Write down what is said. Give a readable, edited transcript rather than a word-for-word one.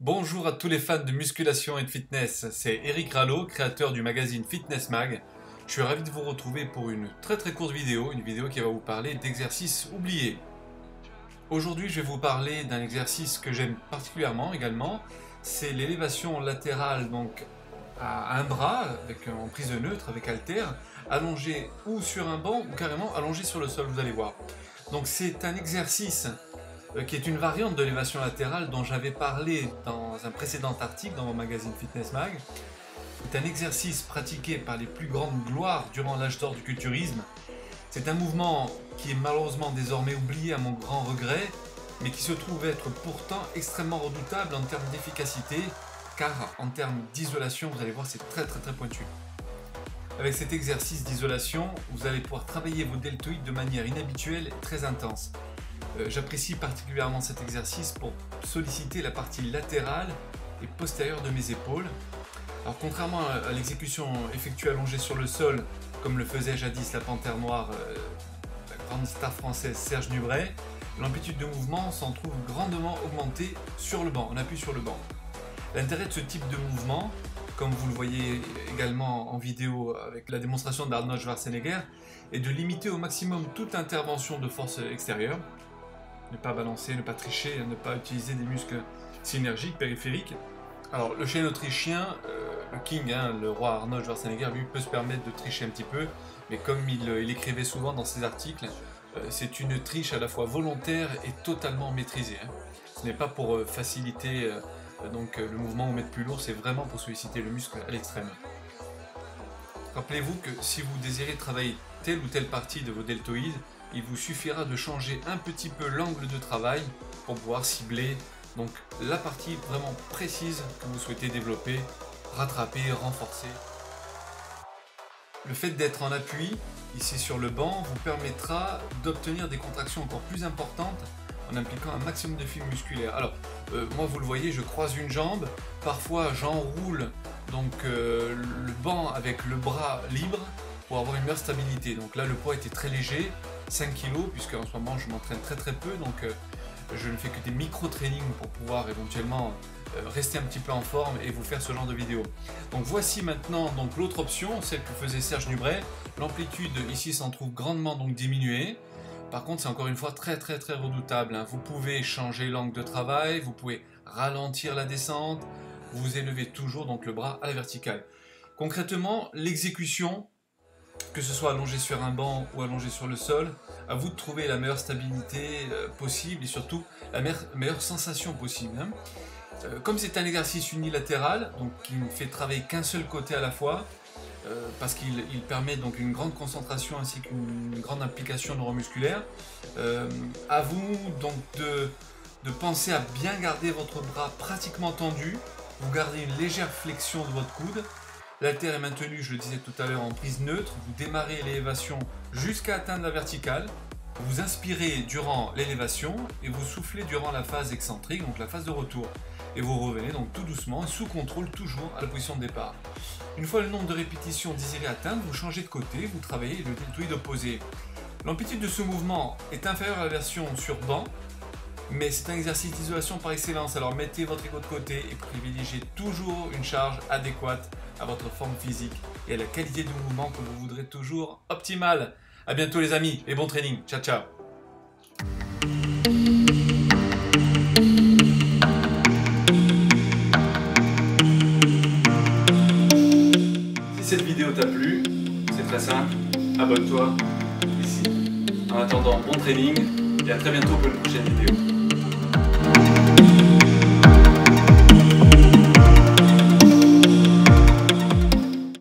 Bonjour à tous les fans de musculation et de fitness, c'est Eric Rallo, créateur du magazine Fitness Mag. Je suis ravi de vous retrouver pour une très courte vidéo, une vidéo qui va vous parler d'exercices oubliés. Aujourd'hui je vais vous parler d'un exercice que j'aime particulièrement également, c'est l'élévation latérale donc à un bras, en prise neutre avec haltère, allongé ou sur un banc ou carrément allongé sur le sol, vous allez voir. Donc c'est un exercice qui est une variante de l'élévation latérale dont j'avais parlé dans un précédent article dans mon magazine Fitness Mag. C'est un exercice pratiqué par les plus grandes gloires durant l'âge d'or du culturisme. C'est un mouvement qui est malheureusement désormais oublié à mon grand regret, mais qui se trouve être pourtant extrêmement redoutable en termes d'efficacité, car en termes d'isolation, vous allez voir, c'est très pointu. Avec cet exercice d'isolation, vous allez pouvoir travailler vos deltoïdes de manière inhabituelle et très intense. J'apprécie particulièrement cet exercice pour solliciter la partie latérale et postérieure de mes épaules. Alors contrairement à l'exécution effectuée allongée sur le sol, comme le faisait jadis la Panthère Noire, la grande star française Serge Nubret, l'amplitude de mouvement s'en trouve grandement augmentée sur le banc, on appuie sur le banc. L'intérêt de ce type de mouvement, comme vous le voyez également en vidéo avec la démonstration d'Arnold Schwarzenegger, est de limiter au maximum toute intervention de force extérieure. Ne pas balancer, ne pas tricher, ne pas utiliser des muscles synergiques, périphériques. Alors le chêne autrichien, le King, le roi Arnold Schwarzenegger, lui peut se permettre de tricher un petit peu, mais comme il écrivait souvent dans ses articles, c'est une triche à la fois volontaire et totalement maîtrisée. Ce n'est pas pour faciliter le mouvement ou mettre plus lourd, c'est vraiment pour solliciter le muscle à l'extrême. Rappelez-vous que si vous désirez travailler telle ou telle partie de vos deltoïdes, il vous suffira de changer un petit peu l'angle de travail pour pouvoir cibler donc la partie vraiment précise que vous souhaitez développer, rattraper, renforcer. Le fait d'être en appui, ici sur le banc, vous permettra d'obtenir des contractions encore plus importantes en impliquant un maximum de fibres musculaires. Alors, moi vous le voyez, je croise une jambe, parfois j'enroule donc le banc avec le bras libre pour avoir une meilleure stabilité. Donc là le poids était très léger, 5 kg, puisque en ce moment je m'entraîne très peu, donc je ne fais que des micro-trainings pour pouvoir éventuellement rester un petit peu en forme et vous faire ce genre de vidéo. Donc voici maintenant l'autre option, celle que faisait Serge Nubret. L'amplitude ici s'en trouve grandement donc diminuée. Par contre c'est encore une fois très redoutable. Vous pouvez changer l'angle de travail, vous pouvez ralentir la descente, vous élevez toujours donc le bras à la verticale. Concrètement, l'exécution, que ce soit allongé sur un banc ou allongé sur le sol, à vous de trouver la meilleure stabilité possible et surtout la meilleure sensation possible. Comme c'est un exercice unilatéral, donc qui ne fait travailler qu'un seul côté à la fois, parce qu'il permet donc une grande concentration ainsi qu'une grande implication neuromusculaire, à vous donc de penser à bien garder votre bras pratiquement tendu, vous gardez une légère flexion de votre coude. L'haltère est maintenue, je le disais tout à l'heure, en prise neutre. Vous démarrez l'élévation jusqu'à atteindre la verticale. Vous inspirez durant l'élévation et vous soufflez durant la phase excentrique, donc la phase de retour. Et vous revenez donc tout doucement, sous contrôle, toujours à la position de départ. Une fois le nombre de répétitions désiré atteindre, vous changez de côté, vous travaillez le deltoïde opposé. L'amplitude de ce mouvement est inférieure à la version sur banc, mais c'est un exercice d'isolation par excellence, alors mettez votre ego de côté et privilégiez toujours une charge adéquate à votre forme physique et à la qualité de mouvement que vous voudrez toujours optimale. A bientôt les amis et bon training, ciao. Si cette vidéo t'a plu, c'est très simple, abonne-toi ici. En attendant, bon training et à très bientôt pour une prochaine vidéo.